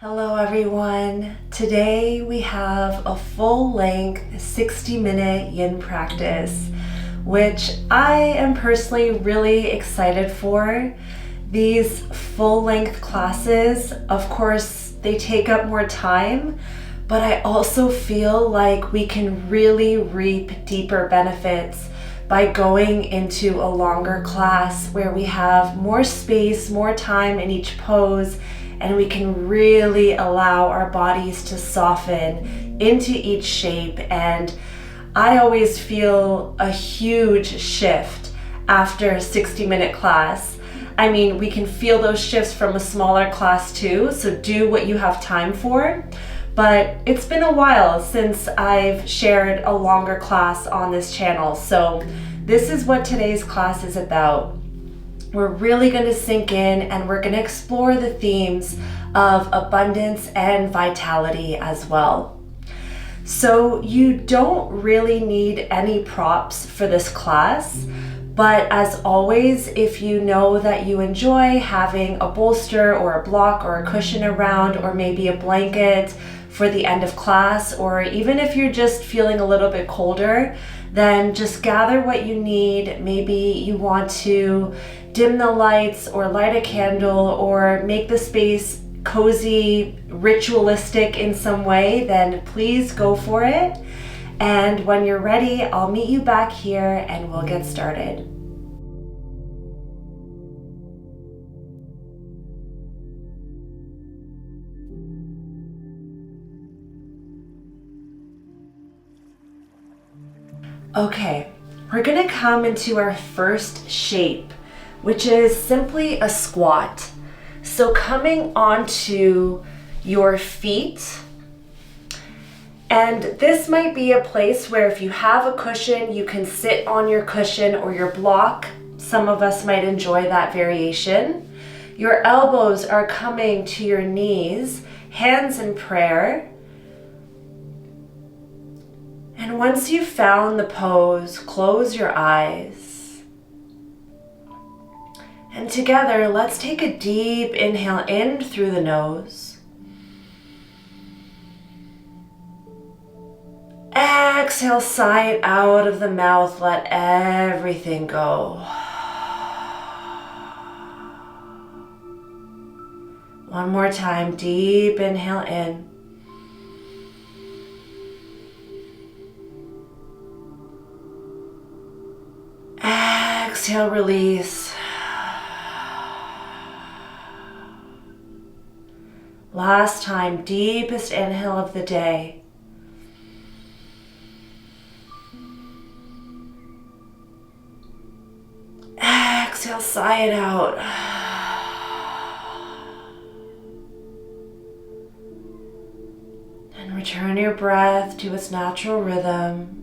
Hello everyone. Today we have a full-length 60-minute yin practice, which I am personally really excited for. These full-length classes, of course, they take up more time, but I also feel like we can really reap deeper benefits by going into a longer class where we have more space, more time in each pose, and we can really allow our bodies to soften into each shape. And I always feel a huge shift after a 60-minute class. I mean, we can feel those shifts from a smaller class too, so do what you have time for. But it's been a while since I've shared a longer class on this channel, so this is what today's class is about. We're really going to sink in and we're going to explore the themes of abundance and vitality as well. So you don't really need any props for this class, but as always, if you know that you enjoy having a bolster or a block or a cushion around, or maybe a blanket for the end of class, or even if you're just feeling a little bit colder, then just gather what you need. Maybe you want to dim the lights or light a candle or make the space cozy, ritualistic in some way, then please go for it. And when you're ready, I'll meet you back here and we'll get started. Okay, we're gonna come into our first shape, which is simply a squat. So coming onto your feet, and this might be a place where if you have a cushion, you can sit on your cushion or your block. Some of us might enjoy that variation. Your elbows are coming to your knees, hands in prayer. And once you've found the pose, close your eyes. And together, let's take a deep inhale in through the nose. Exhale, sigh it out of the mouth, let everything go. One more time, deep inhale in. Exhale, release. Last time, deepest inhale of the day. Exhale, sigh it out. And return your breath to its natural rhythm.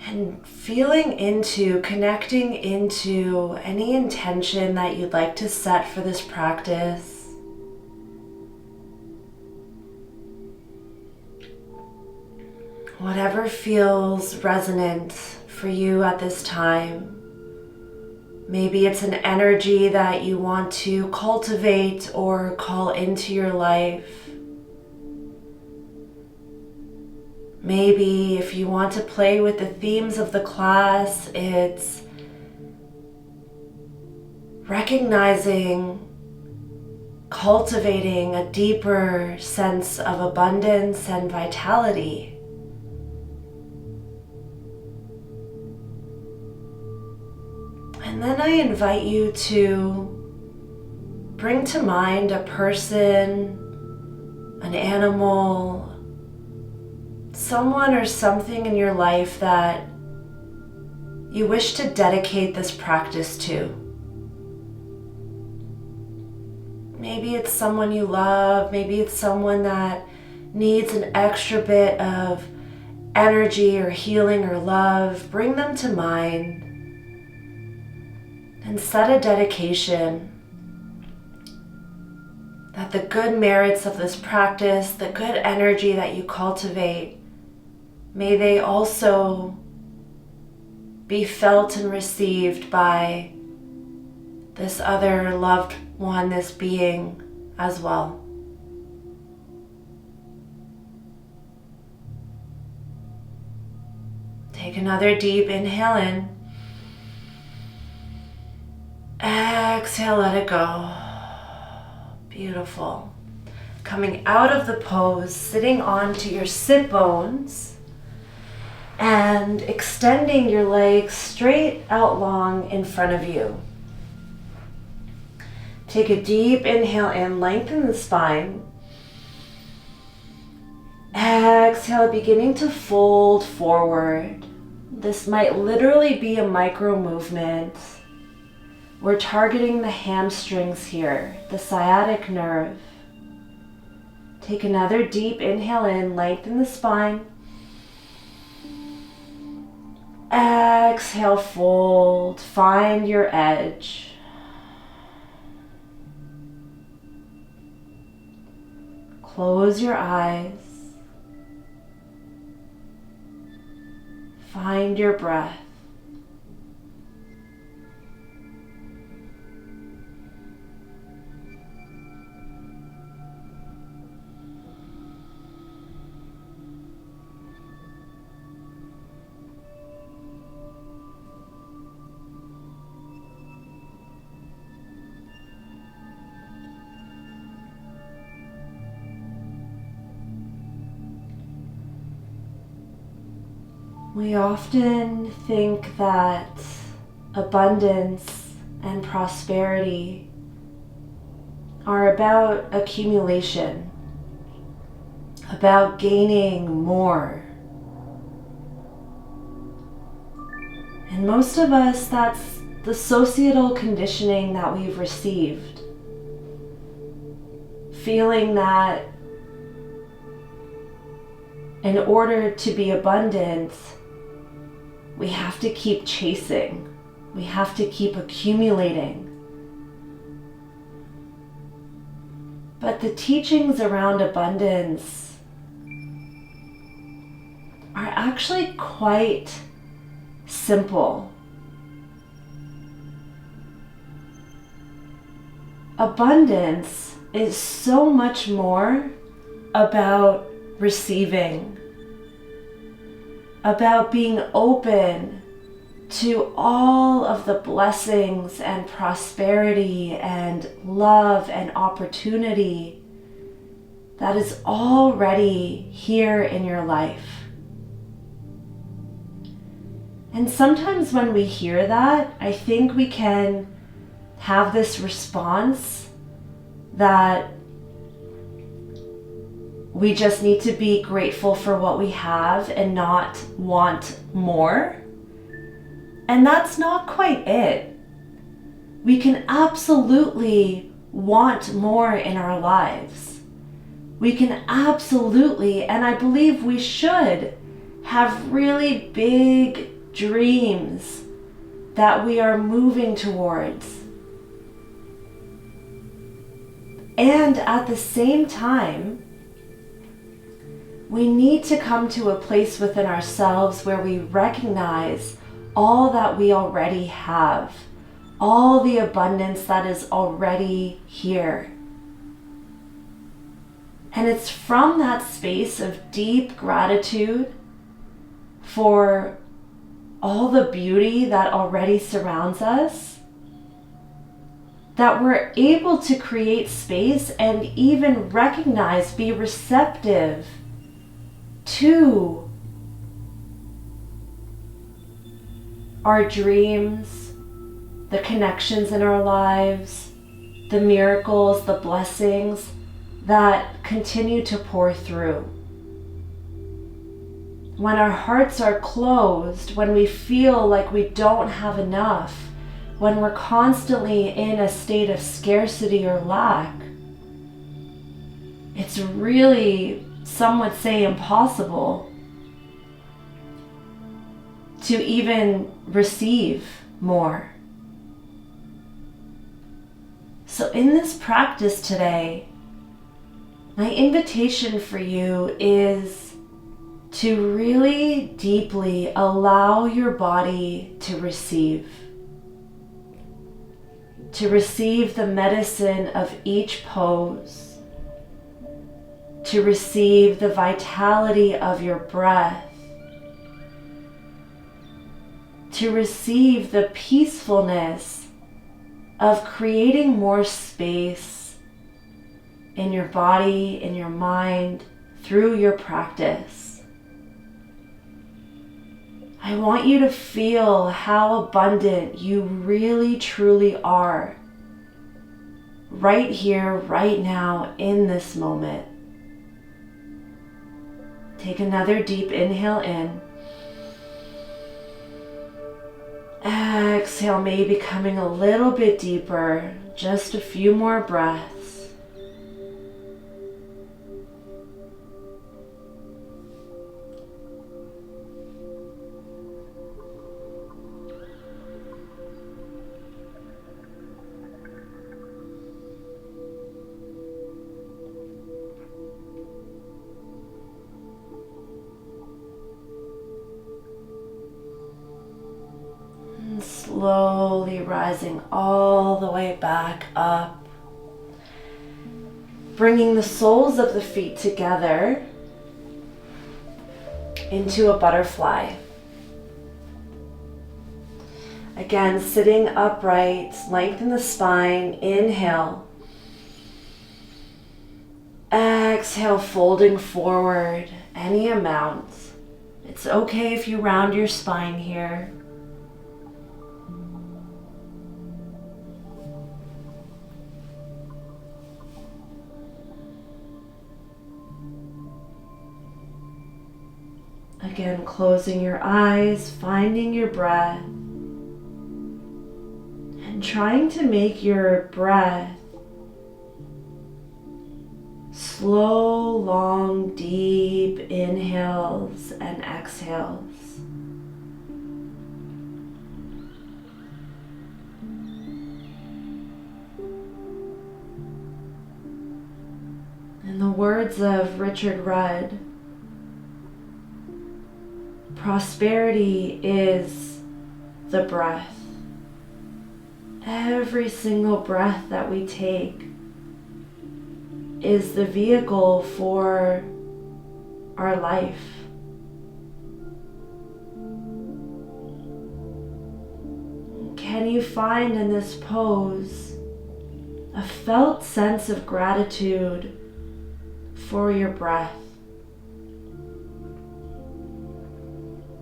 And connecting into any intention that you'd like to set for this practice. Whatever feels resonant for you at this time. Maybe it's an energy that you want to cultivate or call into your life. Maybe if you want to play with the themes of the class, it's recognizing, cultivating a deeper sense of abundance and vitality. And then I invite you to bring to mind a person, an animal, someone or something in your life that you wish to dedicate this practice to. Maybe it's someone you love, maybe it's someone that needs an extra bit of energy or healing or love. Bring them to mind and set a dedication that the good merits of this practice, the good energy that you cultivate, may they also be felt and received by this other loved one, this being as well. Take another deep inhale in. Exhale, let it go. Beautiful. Coming out of the pose, sitting onto your sit bones and extending your legs straight out long in front of you. Take a deep inhale in, lengthen the spine. Exhale, beginning to fold forward. This might literally be a micro movement. We're targeting the hamstrings here, the sciatic nerve. Take another deep inhale in, lengthen the spine. Exhale, fold, find your edge. Close your eyes. Find your breath. We often think that abundance and prosperity are about accumulation, about gaining more. And most of us, that's the societal conditioning that we've received. Feeling that in order to be abundant, we have to keep chasing. We have to keep accumulating. But the teachings around abundance are actually quite simple. Abundance is so much more about receiving, about being open to all of the blessings and prosperity and love and opportunity that is already here in your life. And sometimes when we hear that, I think we can have this response that we just need to be grateful for what we have and not want more. And that's not quite it. We can absolutely want more in our lives. We can absolutely, and I believe we should, have really big dreams that we are moving towards. And at the same time, we need to come to a place within ourselves where we recognize all that we already have, all the abundance that is already here. And it's from that space of deep gratitude for all the beauty that already surrounds us that we're able to create space and even recognize, be receptive to our dreams, the connections in our lives, the miracles, the blessings that continue to pour through. When our hearts are closed, when we feel like we don't have enough, when we're constantly in a state of scarcity or lack, it's really, some would say, impossible to even receive more. So in this practice today, my invitation for you is to really deeply allow your body to receive. to receive the medicine of each pose, to receive the vitality of your breath, to receive the peacefulness of creating more space in your body, in your mind, through your practice. I want you to feel how abundant you really truly are right here, right now, in this moment. Take another deep inhale in. Exhale, maybe coming a little bit deeper, just a few more breaths. Slowly rising all the way back up, bringing the soles of the feet together into a butterfly. Again, sitting upright, lengthen the spine, inhale. Exhale, folding forward any amount. It's okay if you round your spine here. Again, closing your eyes, finding your breath, and trying to make your breath slow, long, deep inhales and exhales. In the words of Richard Rudd, prosperity is the breath. Every single breath that we take is the vehicle for our life. Can you find in this pose a felt sense of gratitude for your breath?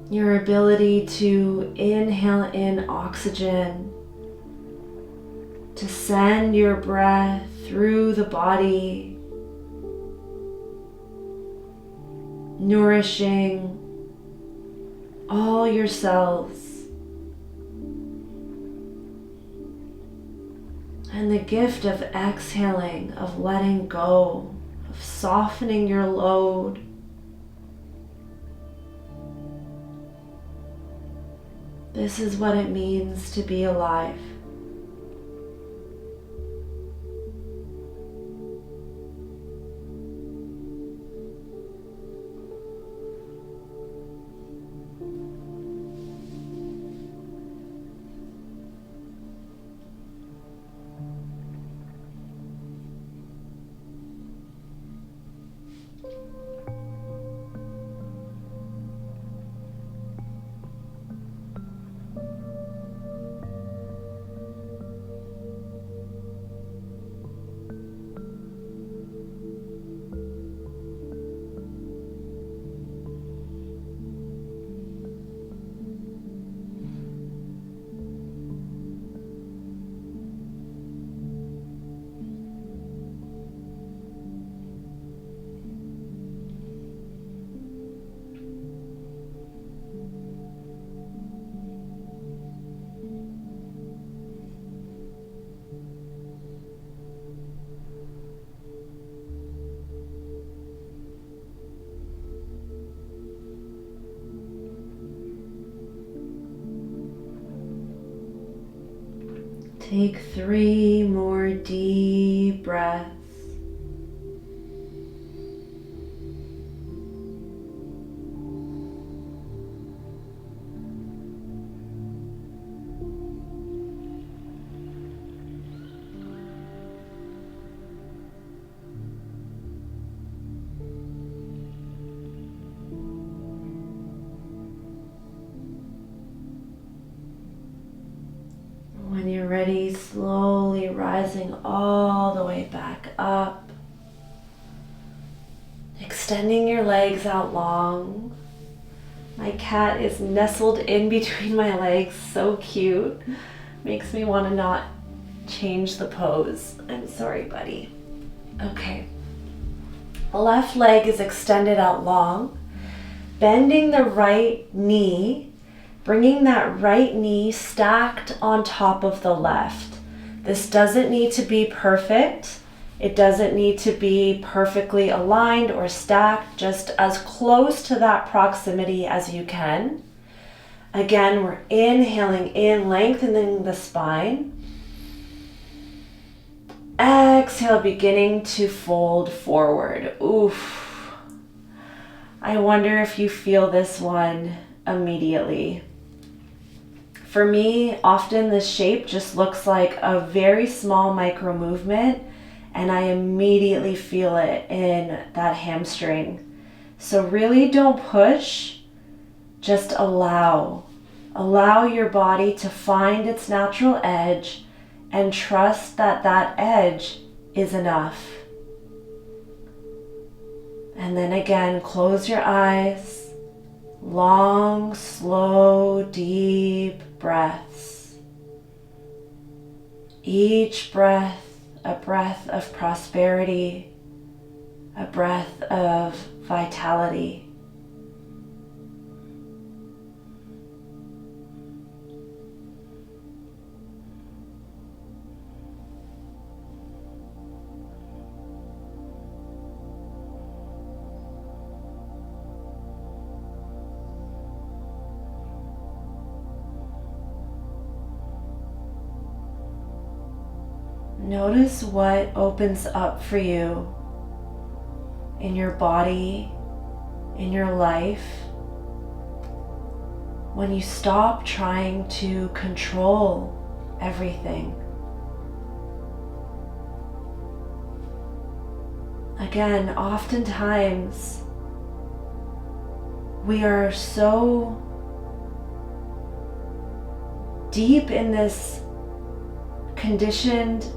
Your ability to inhale in oxygen, to send your breath through the body, nourishing all your cells. And the gift of exhaling, of letting go, of softening your load. This is what it means to be alive. Take 3 more deep breaths. And ready, slowly rising all the way back up. Extending your legs out long. My cat is nestled in between my legs, so cute. Makes me want to not change the pose. I'm sorry, buddy. Okay. The left leg is extended out long. Bending the right knee, bringing that right knee stacked on top of the left. This doesn't need to be perfect. It doesn't need to be perfectly aligned or stacked, just as close to that proximity as you can. Again, we're inhaling in, lengthening the spine. Exhale, beginning to fold forward. Oof. I wonder if you feel this one immediately. For me, often this shape just looks like a very small micro movement, and I immediately feel it in that hamstring. So really don't push, just allow. Allow your body to find its natural edge and trust that that edge is enough. And then again, close your eyes. Long, slow, deep breaths. Each breath, a breath of prosperity, a breath of vitality. Notice what opens up for you in your body, in your life, when you stop trying to control everything. Again, oftentimes we are so deep in this conditioned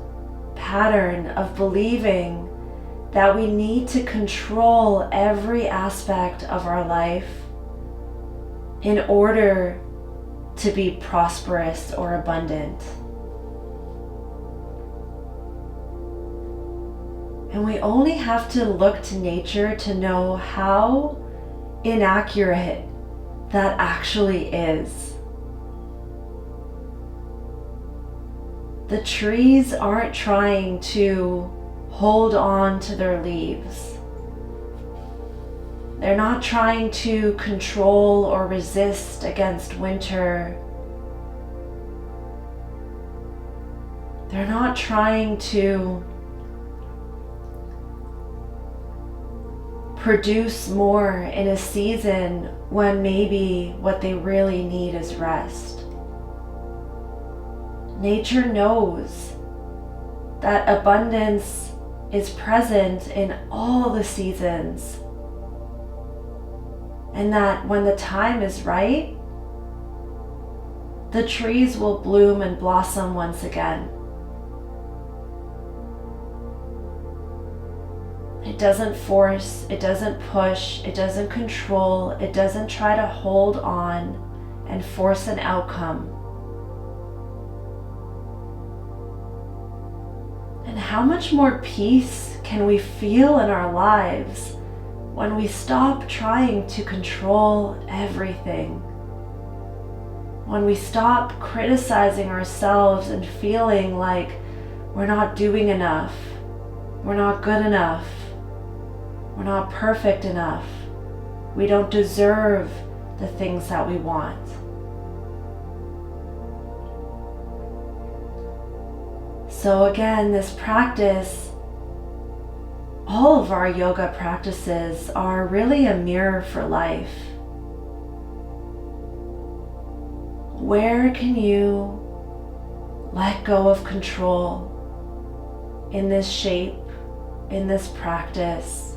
pattern of believing that we need to control every aspect of our life in order to be prosperous or abundant. And we only have to look to nature to know how inaccurate that actually is. The trees aren't trying to hold on to their leaves. They're not trying to control or resist against winter. They're not trying to produce more in a season when maybe what they really need is rest. Nature knows that abundance is present in all the seasons, and that when the time is right, the trees will bloom and blossom once again. It doesn't force, it doesn't push, it doesn't control, it doesn't try to hold on and force an outcome. And how much more peace can we feel in our lives when we stop trying to control everything? When we stop criticizing ourselves and feeling like we're not doing enough, we're not good enough, we're not perfect enough, we don't deserve the things that we want. So again, this practice, all of our yoga practices are really a mirror for life. Where can you let go of control in this shape, in this practice,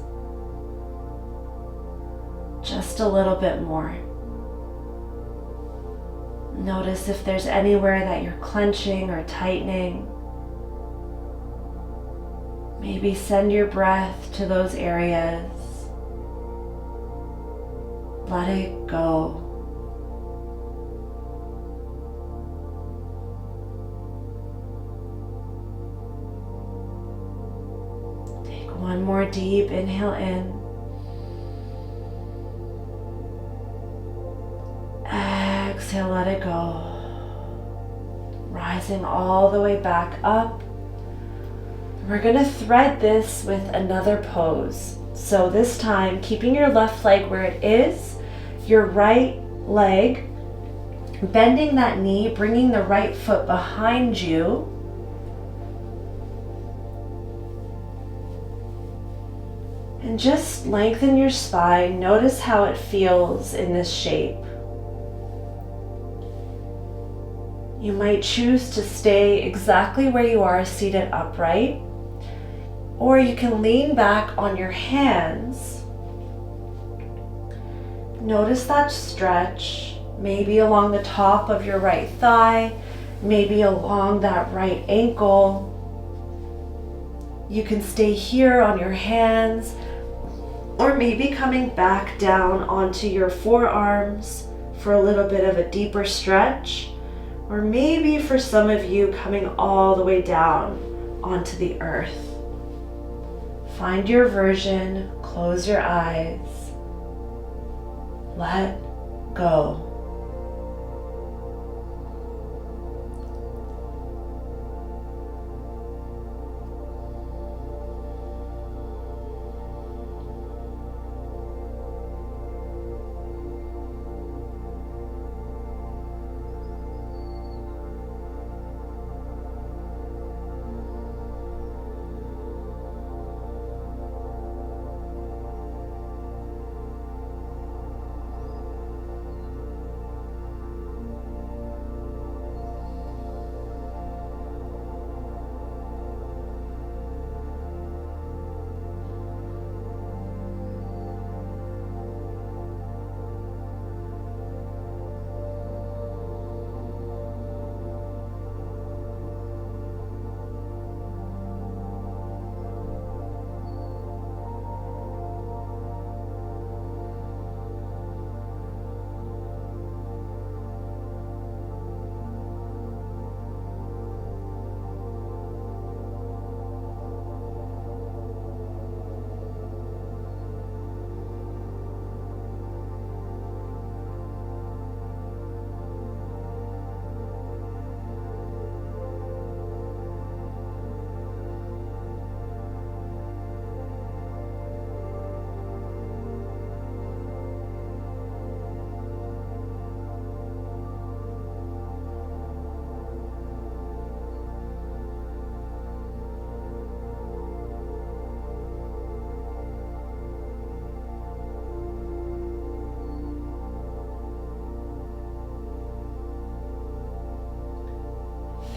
just a little bit more? Notice if there's anywhere that you're clenching or tightening. Maybe send your breath to those areas. Let it go. Take one more deep inhale in. Exhale, let it go. Rising all the way back up. We're going to thread this with another pose. So this time, keeping your left leg where it is, your right leg, bending that knee, bringing the right foot behind you. And just lengthen your spine. Notice how it feels in this shape. You might choose to stay exactly where you are, seated upright, or you can lean back on your hands. Notice that stretch, maybe along the top of your right thigh, maybe along that right ankle. You can stay here on your hands, or maybe coming back down onto your forearms for a little bit of a deeper stretch. Or maybe for some of you, coming all the way down onto the earth. Find your version, close your eyes, let go.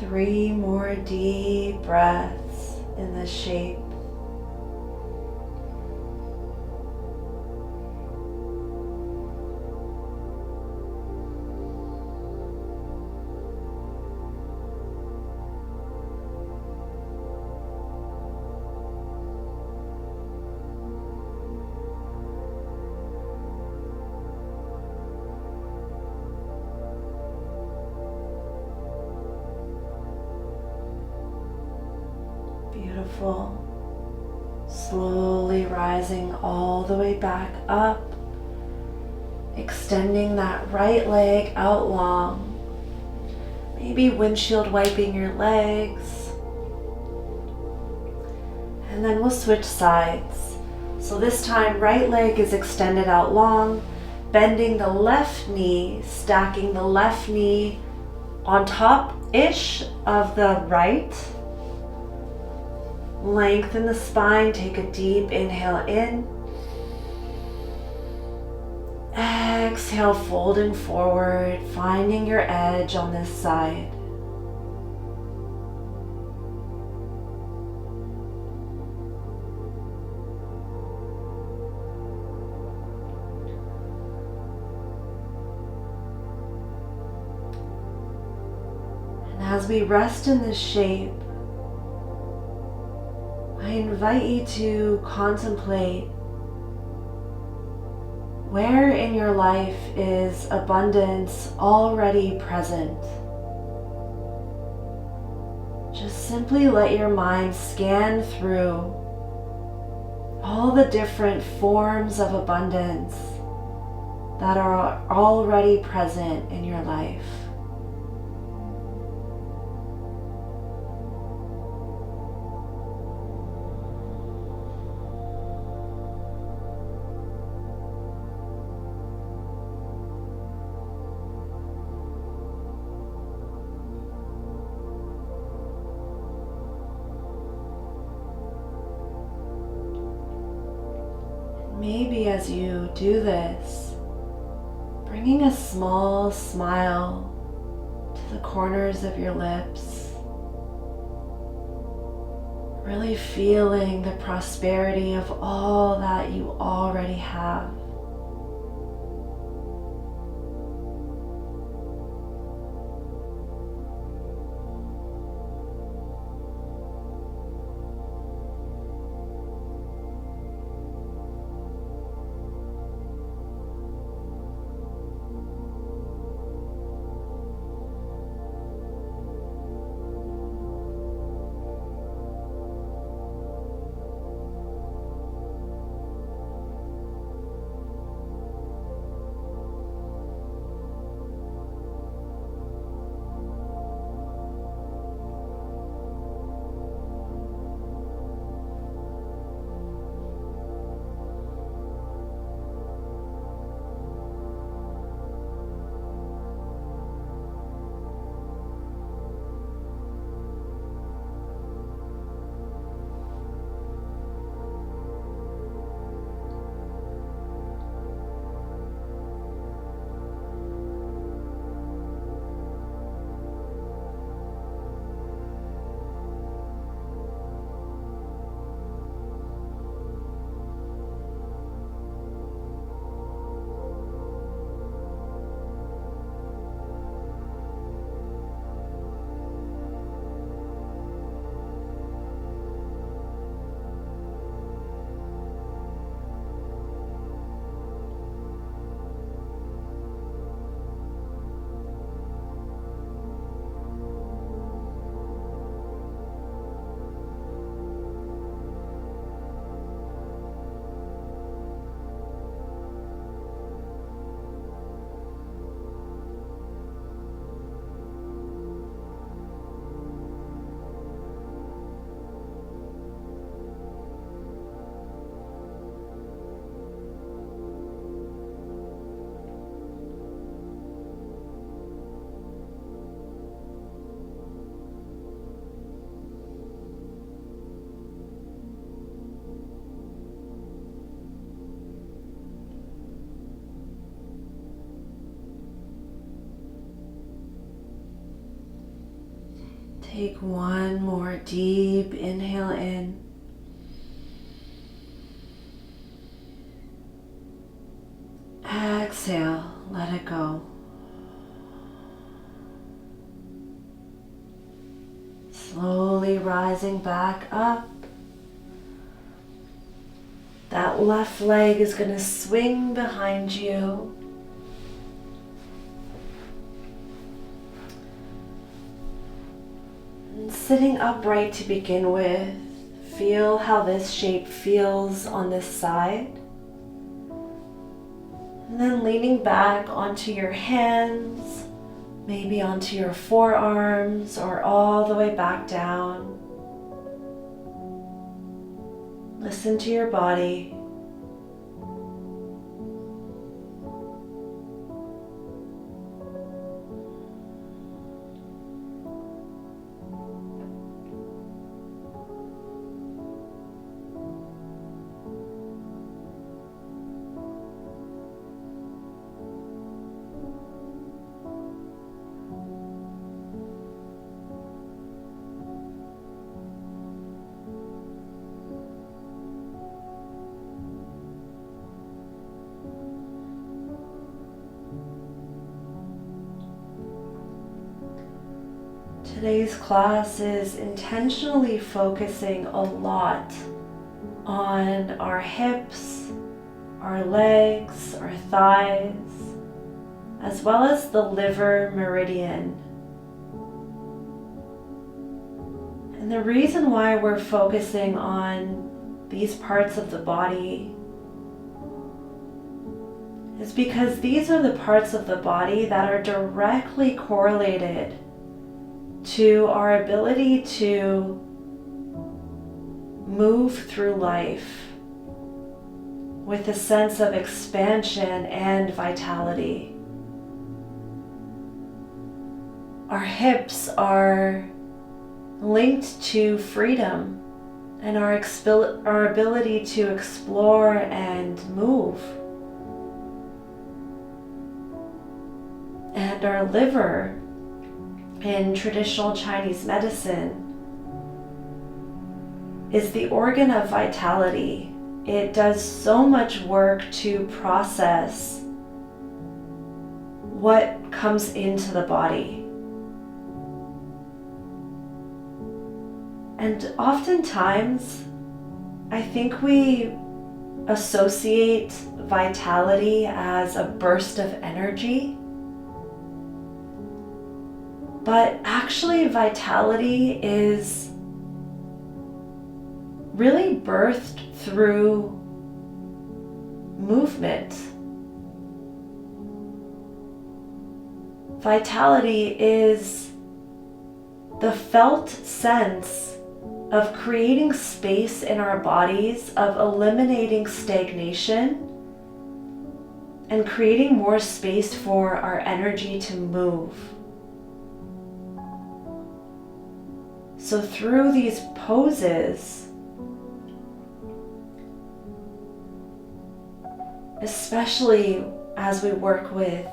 Three more deep breaths in this shape. Beautiful. Slowly rising all the way back up, extending that right leg out long, maybe windshield wiping your legs, and then we'll switch sides. So this time, right leg is extended out long, bending the left knee, stacking the left knee on top-ish of the right. Lengthen the spine, take a deep inhale in. Exhale, folding forward, finding your edge on this side. as we rest in this shape, I invite you to contemplate where in your life is abundance already present. Just simply let your mind scan through all the different forms of abundance that are already present in your life. Maybe as you do this, bringing a small smile to the corners of your lips, really feeling the prosperity of all that you already have. Take one more deep inhale in. Exhale, let it go. Slowly rising back up. That left leg is going to swing behind you. And sitting upright to begin with, feel how this shape feels on this side. And then leaning back onto your hands, maybe onto your forearms or all the way back down. Listen to your body. Today's class is intentionally focusing a lot on our hips, our legs, our thighs, as well as the liver meridian. And the reason why we're focusing on these parts of the body is because these are the parts of the body that are directly correlated to our ability to move through life with a sense of expansion and vitality. Our hips are linked to freedom and our ability to explore and move. And our liver, in traditional Chinese medicine, is the organ of vitality. It does so much work to process what comes into the body. And oftentimes, I think we associate vitality as a burst of energy. But actually, vitality is really birthed through movement. Vitality is the felt sense of creating space in our bodies, of eliminating stagnation, and creating more space for our energy to move. So through these poses, especially as we work with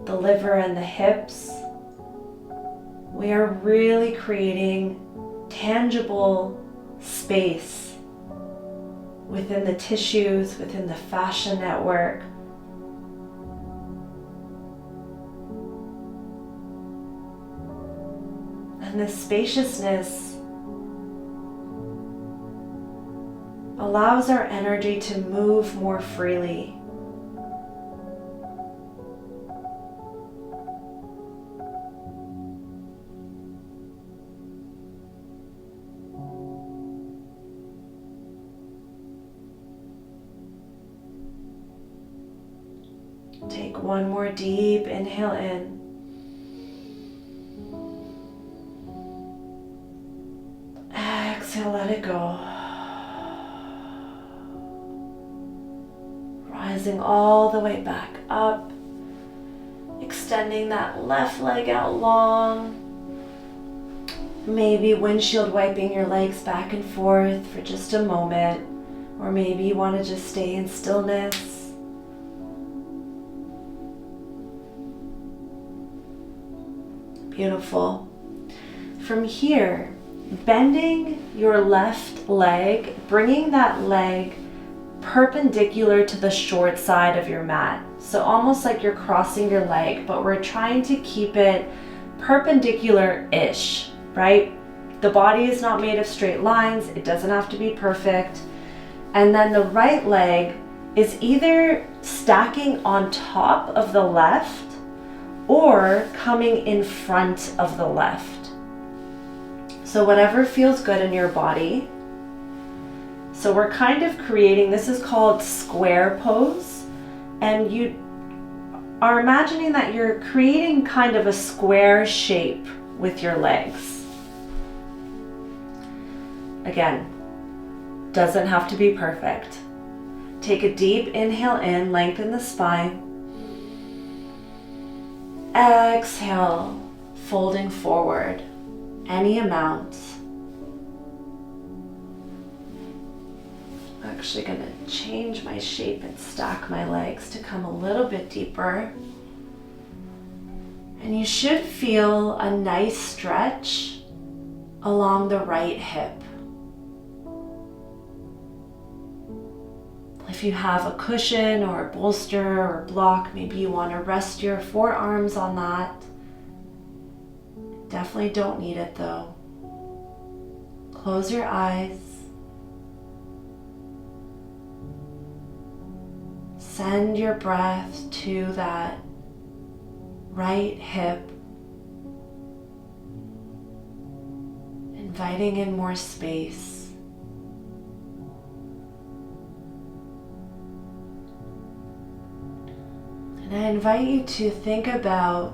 the liver and the hips, we are really creating tangible space within the tissues, within the fascia network. And this spaciousness allows our energy to move more freely. Take one more deep inhale in. Exhale, let it go. Rising all the way back up. Extending that left leg out long. Maybe windshield wiping your legs back and forth for just a moment. Or maybe you want to just stay in stillness. Beautiful. From here, bending your left leg, bringing that leg perpendicular to the short side of your mat. So almost like you're crossing your leg, but we're trying to keep it perpendicular-ish, right? The body is not made of straight lines. It doesn't have to be perfect. And then the right leg is either stacking on top of the left or coming in front of the left. So whatever feels good in your body. So we're kind of creating, this is called square pose. And you are imagining that you're creating kind of a square shape with your legs. Again, doesn't have to be perfect. Take a deep inhale in, lengthen the spine. Exhale, folding forward. Any amount. I'm actually going to change my shape and stack my legs to come a little bit deeper. And you should feel a nice stretch along the right hip. If you have a cushion or a bolster or a block, maybe you want to rest your forearms on that. definitely don't need it though. Close your eyes. Send your breath to that right hip, inviting in more space. And I invite you to think about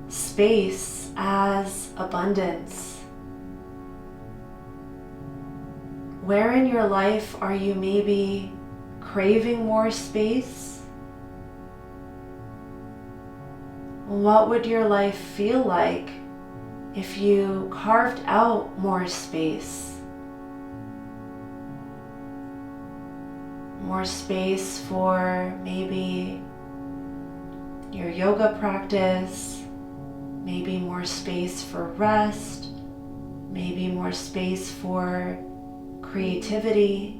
space as abundance. Where in your life are you maybe craving more space? What would your life feel like if you carved out more space? More space for maybe your yoga practice, maybe more space for rest, maybe more space for creativity.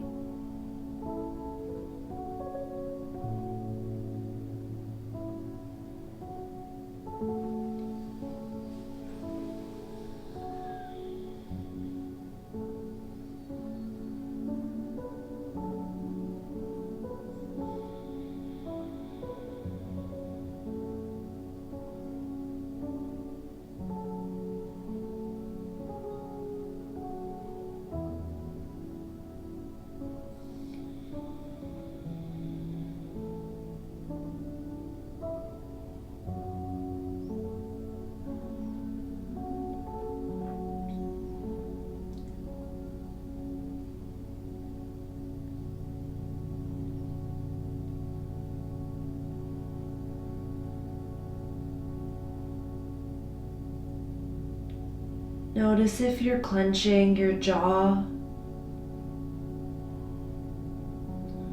Notice if you're clenching your jaw.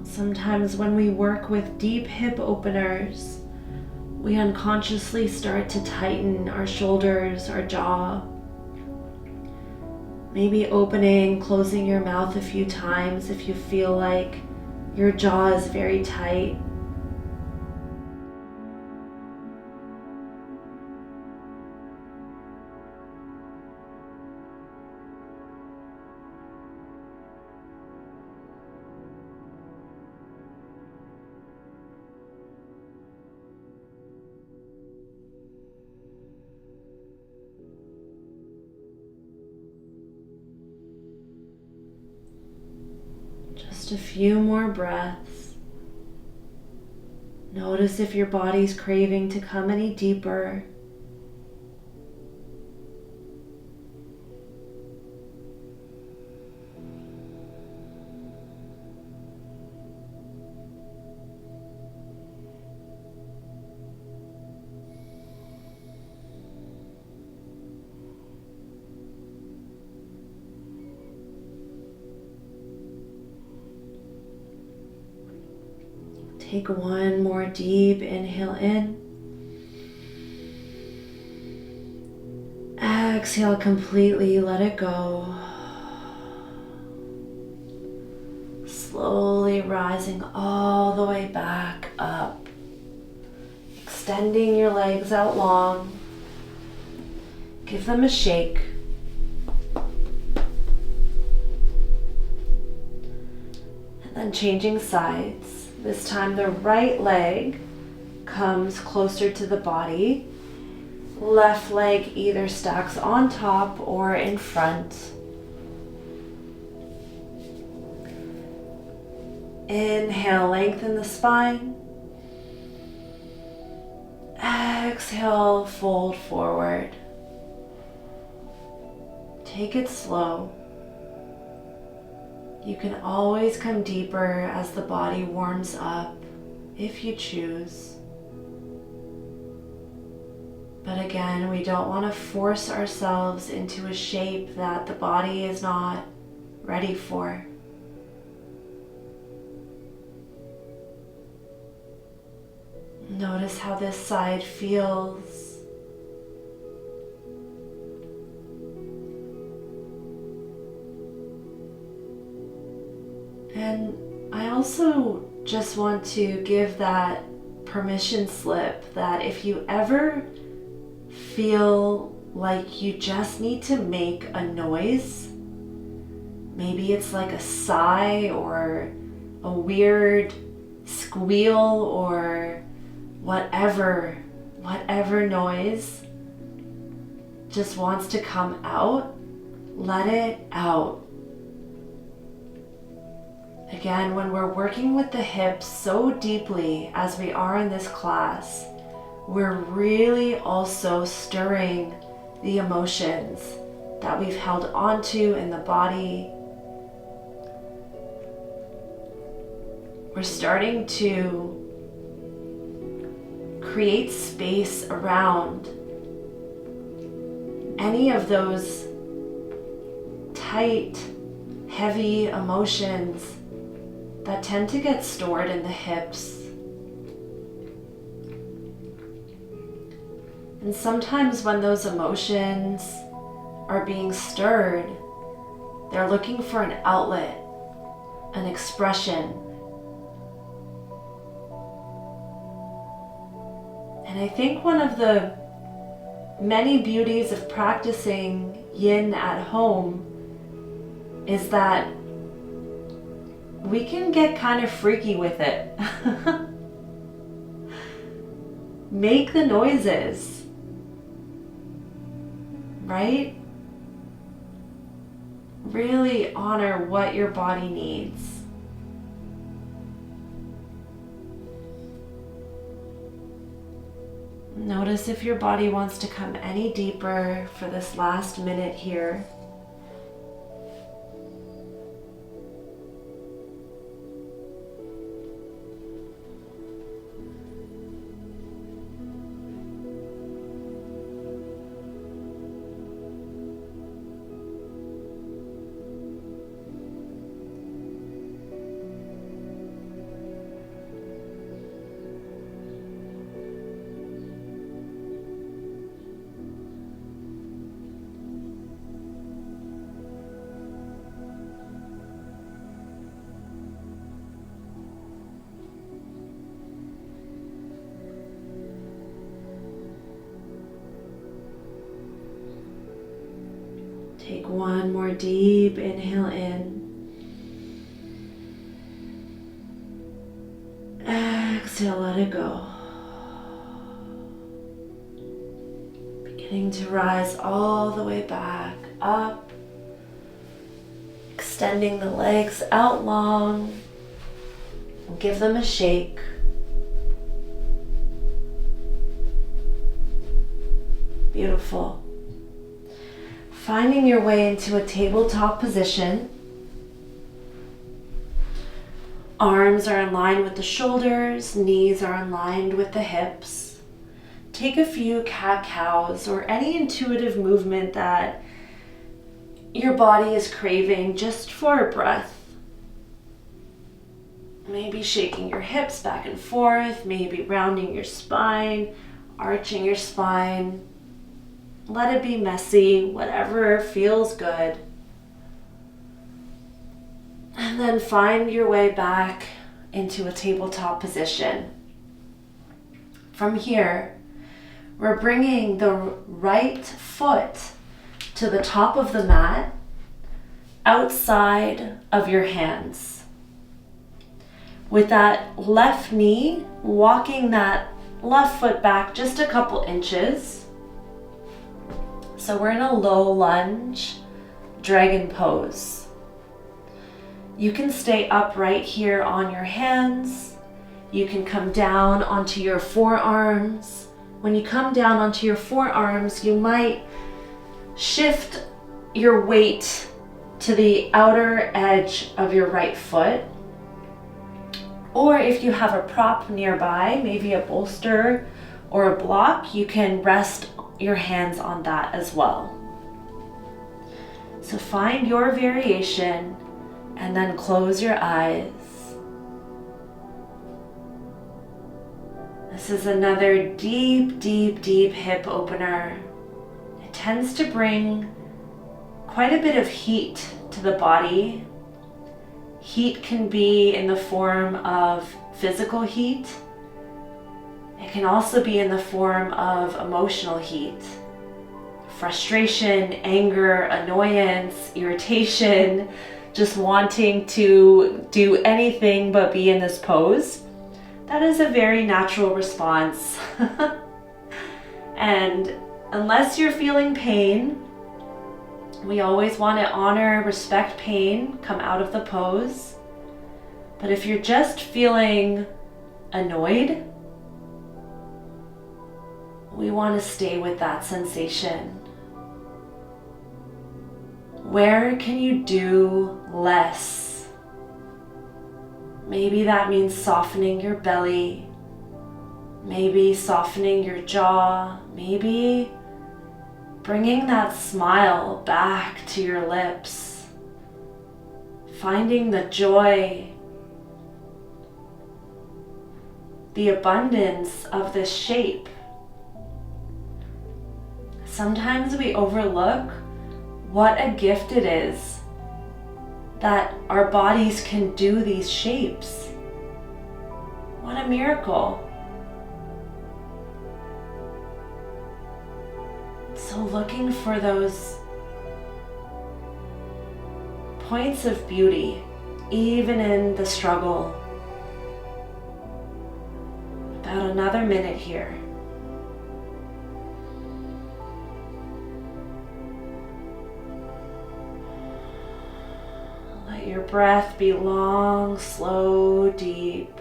Sometimes when we work with deep hip openers, we unconsciously start to tighten our shoulders, our jaw. Maybe opening, closing your mouth a few times if you feel like your jaw is very tight. Just a few more breaths. Notice if your body's craving to come any deeper. Take one more deep inhale in. Exhale completely, let it go. Slowly rising all the way back up. Extending your legs out long. Give them a shake. And then changing sides. This time the right leg comes closer to the body. Left leg either stacks on top or in front. Inhale, lengthen the spine. Exhale, fold forward. Take it slow. You can always come deeper as the body warms up, if you choose. But again, we don't want to force ourselves into a shape that the body is not ready for. Notice how this side feels. And I also just want to give that permission slip that if you ever feel like you just need to make a noise. Maybe it's like a sigh or a weird squeal or whatever noise just wants to come out. Let it out. Again, when we're working with the hips so deeply as we are in this class, we're really also stirring the emotions that we've held onto in the body. We're starting to create space around any of those tight, heavy emotions that tend to get stored in the hips. And sometimes when those emotions are being stirred, they're looking for an outlet, an expression. And I think one of the many beauties of practicing yin at home is that we can get kind of freaky with it. Make the noises, right? Really honor what your body needs. Notice if your body wants to come any deeper for this last minute here. Take one more deep inhale in. Exhale, let it go. Beginning to rise all the way back up. Extending the legs out long. Give them a shake. Beautiful. Finding your way into a tabletop position. Arms are in line with the shoulders, knees are aligned with the hips. Take a few cat-cows or any intuitive movement that your body is craving just for a breath. Maybe shaking your hips back and forth, maybe rounding your spine, arching your spine. Let it be messy, whatever feels good. And then find your way back into a tabletop position. From here, we're bringing the right foot to the top of the mat, outside of your hands. With that left knee, walking that left foot back just a couple inches. So we're in a low lunge, dragon pose. You can stay upright here on your hands. You can come down onto your forearms. When you come down onto your forearms, you might shift your weight to the outer edge of your right foot. Or if you have a prop nearby, maybe a bolster or a block, you can rest your hands on that as well. So find your variation and then close your eyes. This is another deep, deep, deep hip opener. It tends to bring quite a bit of heat to the body. Heat can be in the form of physical heat. It can also be in the form of emotional heat, frustration, anger, annoyance, irritation, just wanting to do anything but be in this pose, that is a very natural response. And unless you're feeling pain, we always want to honor, respect pain, come out of the pose. But if you're just feeling annoyed, we want to stay with that sensation. Where can you do less? Maybe that means softening your belly, maybe softening your jaw, maybe bringing that smile back to your lips, finding the joy, the abundance of this shape. Sometimes we overlook what a gift it is that our bodies can do these shapes. What a miracle. So looking for those points of beauty, even in the struggle. About another minute here. Let your breath be long, slow, deep.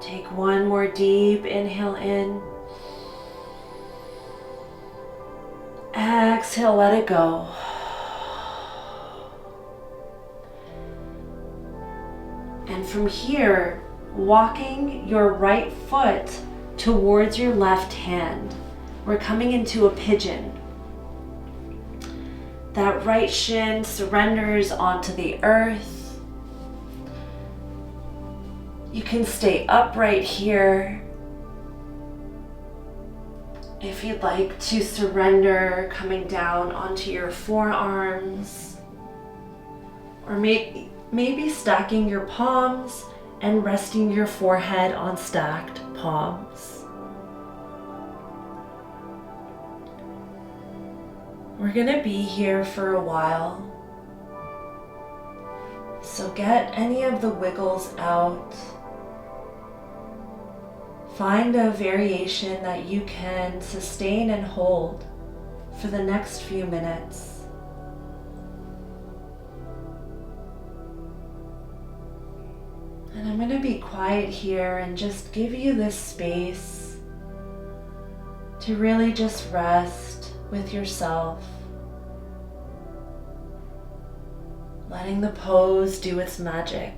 Take one more deep inhale in. Exhale, let it go. And from here, walking your right foot towards your left hand. We're coming into a pigeon. That right shin surrenders onto the earth. You can stay upright here. If you'd like to surrender, coming down onto your forearms, or maybe stacking your palms and resting your forehead on stacked palms. We're gonna be here for a while, so get any of the wiggles out. Find a variation that you can sustain and hold for the next few minutes. And I'm going to be quiet here and just give you this space to really just rest with yourself, letting the pose do its magic.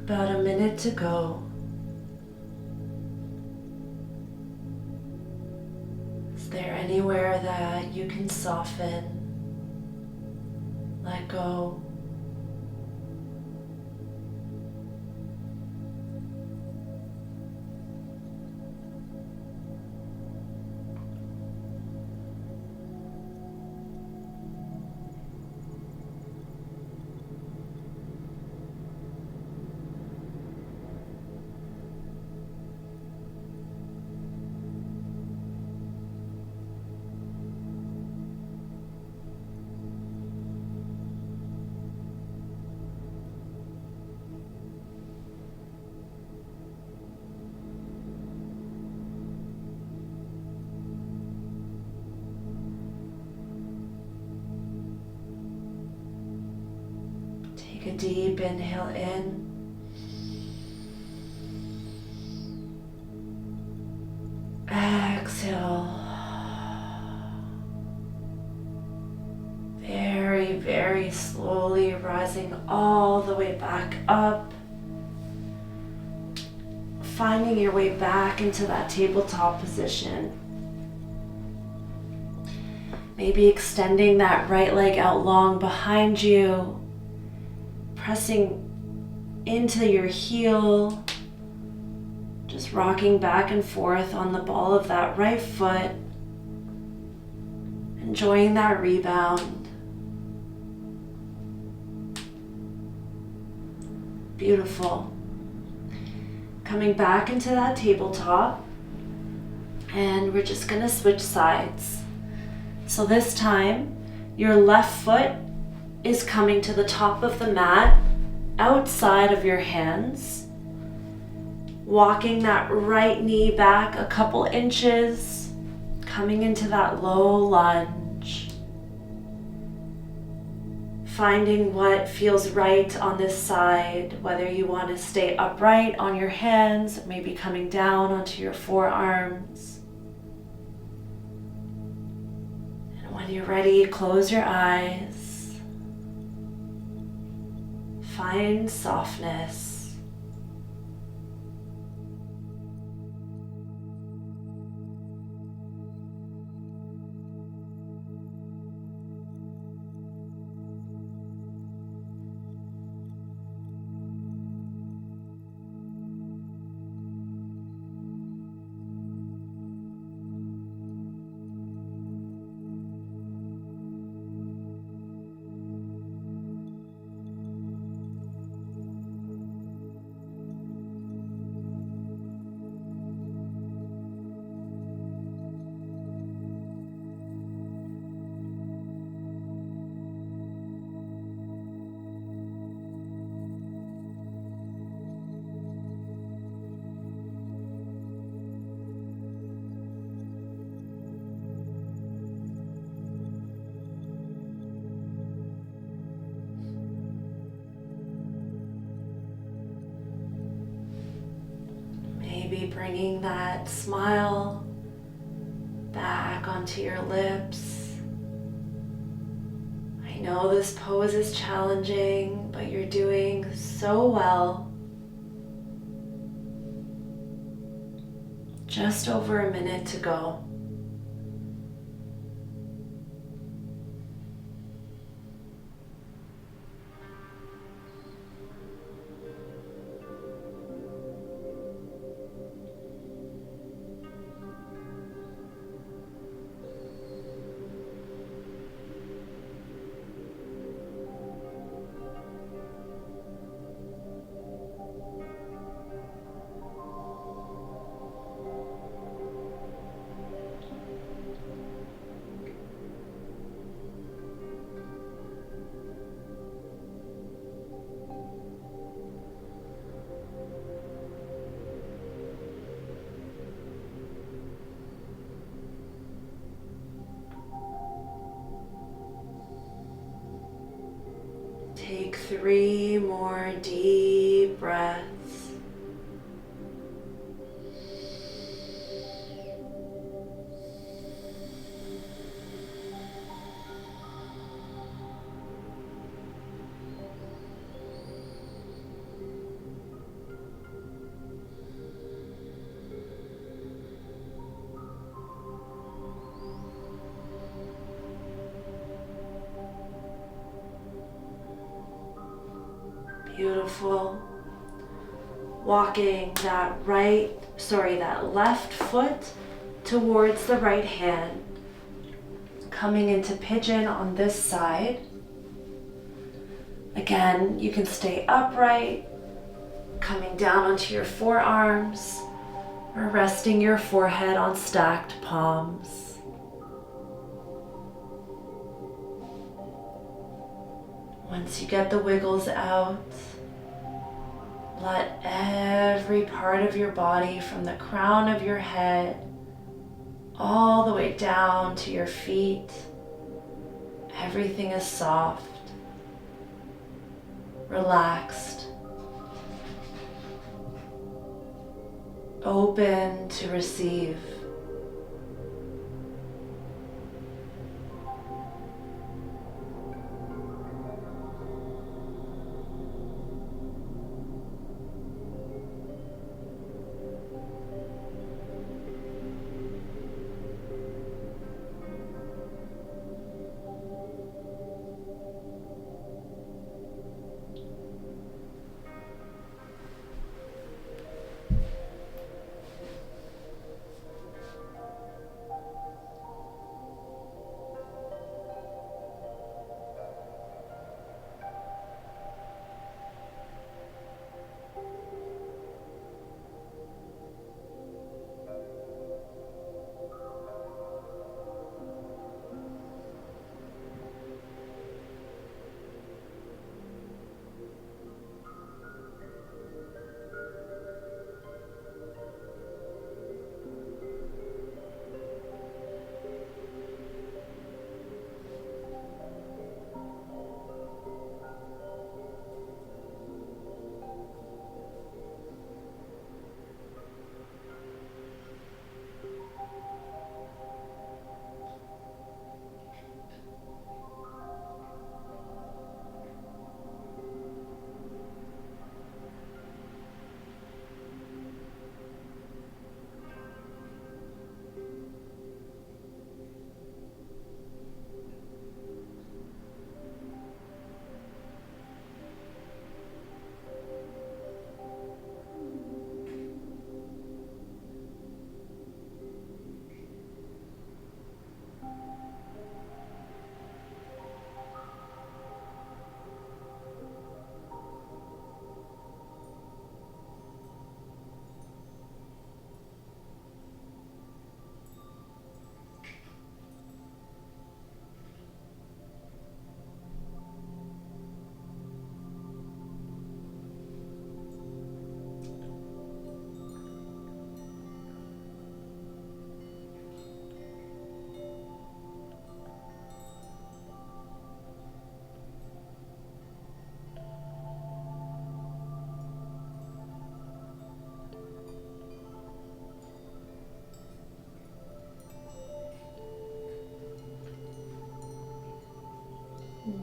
About a minute to go. Is there anywhere that you can soften, let go? Take a deep inhale in. Exhale. Very, very slowly rising all the way back up. Finding your way back into that tabletop position. Maybe extending that right leg out long behind you. Pressing into your heel, just rocking back and forth on the ball of that right foot, enjoying that rebound. Beautiful. Coming back into that tabletop, and we're just gonna switch sides. So this time, your left foot is coming to the top of the mat, outside of your hands. Walking that right knee back a couple inches, coming into that low lunge. Finding what feels right on this side, whether you want to stay upright on your hands, maybe coming down onto your forearms. And when you're ready, close your eyes. Find softness. Maybe bringing that smile back onto your lips. I know this pose is challenging, but you're doing so well. Just over a minute to go. Take 3 more deep breaths. Beautiful. Walking that left foot towards the right hand. Coming into pigeon on this side. Again, you can stay upright, coming down onto your forearms, or resting your forehead on stacked palms. Once you get the wiggles out, let every part of your body from the crown of your head all the way down to your feet. Everything is soft, relaxed, open to receive.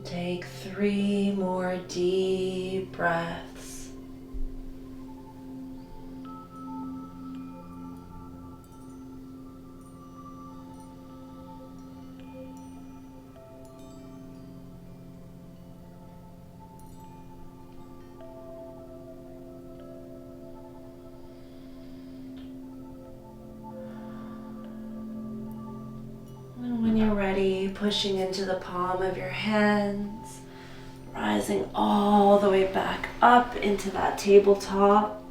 Take 3 more deep breaths. And when you're ready, pushing into the palm of your hands, rising all the way back up into that tabletop,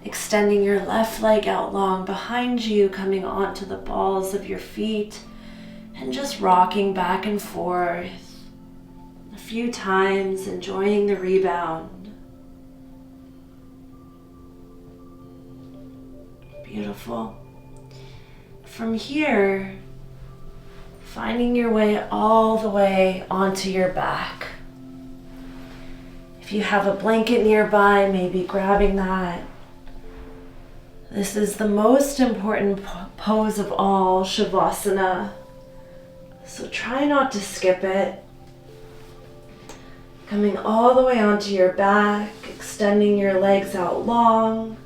extending your left leg out long behind you, coming onto the balls of your feet, and just rocking back and forth a few times, enjoying the rebound. Beautiful. From here, finding your way all the way onto your back. If you have a blanket nearby, maybe grabbing that. This is the most important pose of all, Shavasana. So try not to skip it. Coming all the way onto your back, extending your legs out long.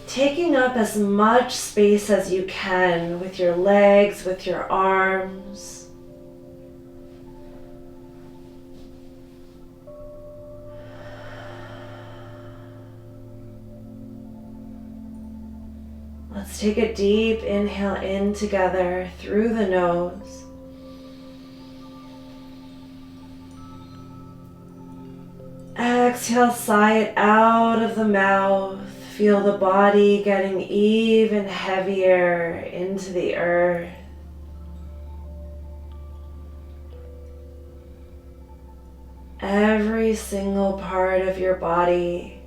Taking up as much space as you can with your legs, with your arms. Let's take a deep inhale in together through the nose. Exhale, sigh it out of the mouth. Feel the body getting even heavier into the earth. Every single part of your body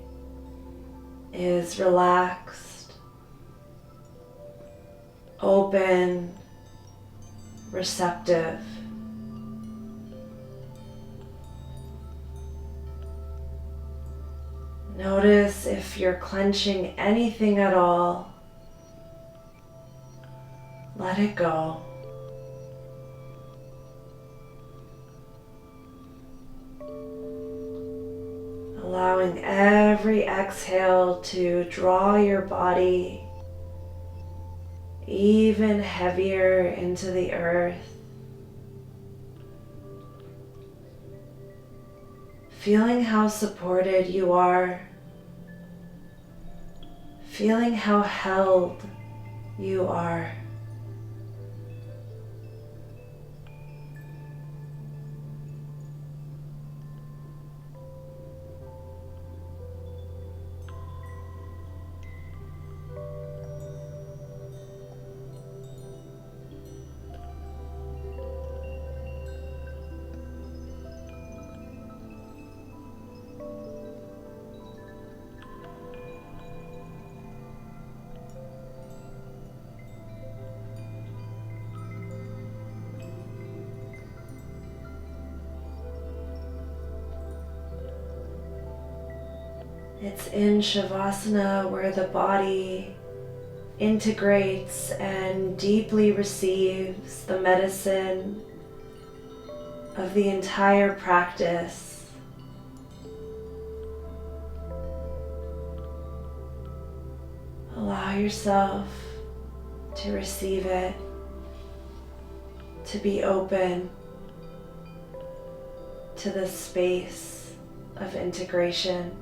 is relaxed, open, receptive. Notice if you're clenching anything at all. Let it go. Allowing every exhale to draw your body even heavier into the earth. Feeling how supported you are. Feeling how held you are. It's in Shavasana where the body integrates and deeply receives the medicine of the entire practice. Allow yourself to receive it, to be open to the space of integration.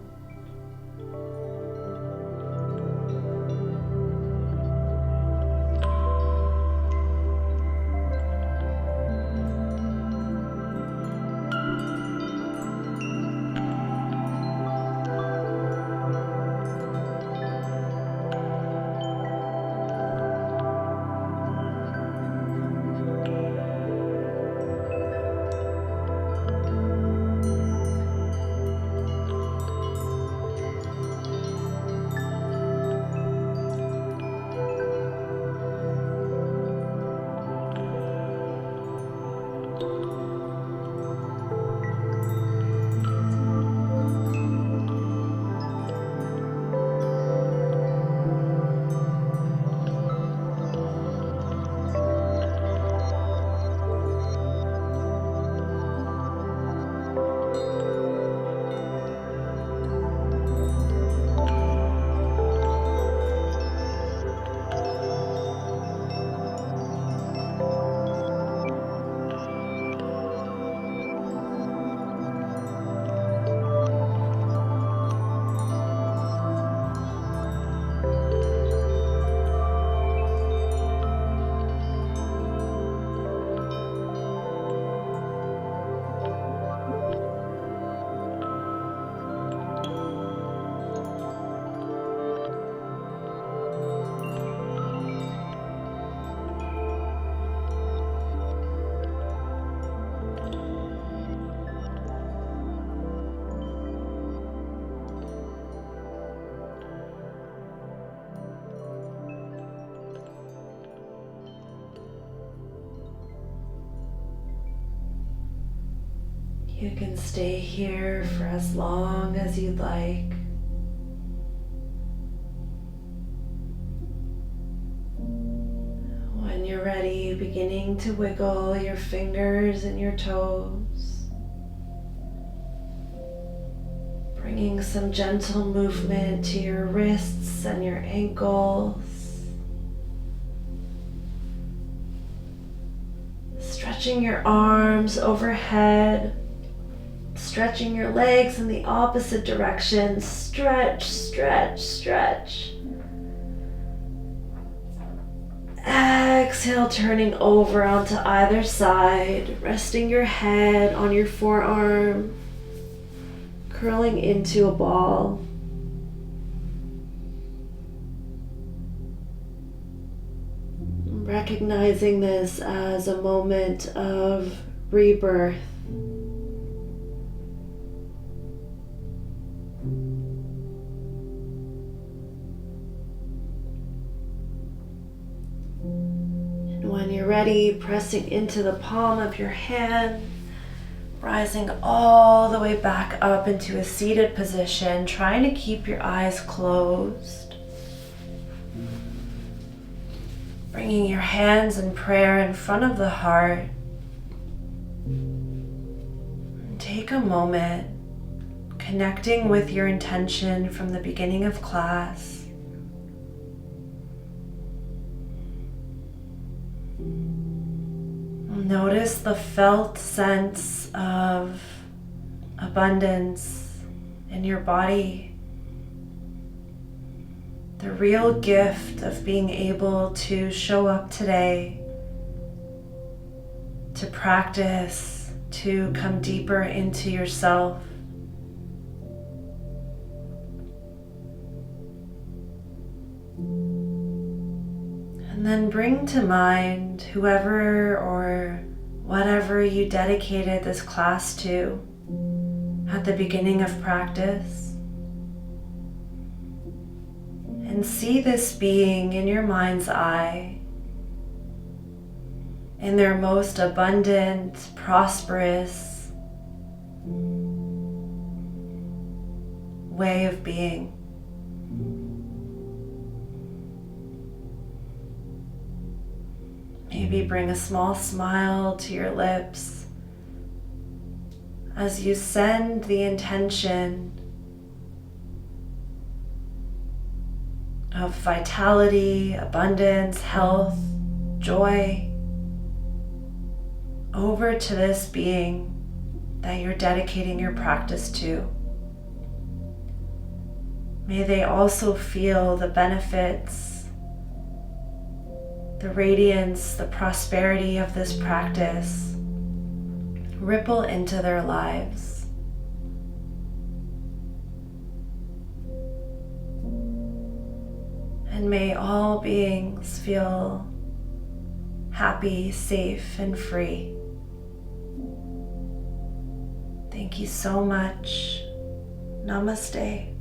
You can stay here for as long as you'd like. When you're ready, beginning to wiggle your fingers and your toes. Bringing some gentle movement to your wrists and your ankles. Stretching your arms overhead. Stretching your legs in the opposite direction. Stretch, stretch, stretch. exhale, turning over onto either side, resting your head on your forearm, curling into a ball. Recognizing this as a moment of rebirth. And when you're ready, pressing into the palm of your hand, rising all the way back up into a seated position, trying to keep your eyes closed. Bringing your hands in prayer in front of the heart. And take a moment, connecting with your intention from the beginning of class. Notice the felt sense of abundance in your body. The real gift of being able to show up today, to practice, to come deeper into yourself. And then bring to mind whoever or whatever you dedicated this class to at the beginning of practice. And see this being in your mind's eye, in their most abundant, prosperous way of being. Maybe bring a small smile to your lips as you send the intention of vitality, abundance, health, joy over to this being that you're dedicating your practice to. May they also feel the benefits, the radiance, the prosperity of this practice ripple into their lives. And may all beings feel happy, safe, and free. Thank you so much. Namaste.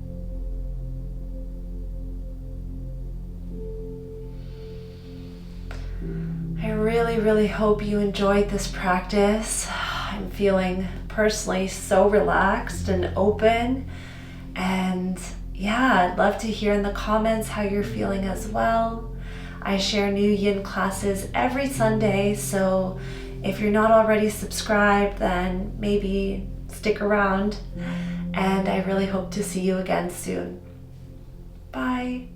I really hope you enjoyed this practice. I'm feeling personally so relaxed and open, and yeah, I'd love to hear in the comments how you're feeling as well. I share new yin classes every Sunday, so if you're not already subscribed, then maybe stick around. And I really hope to see you again soon. Bye.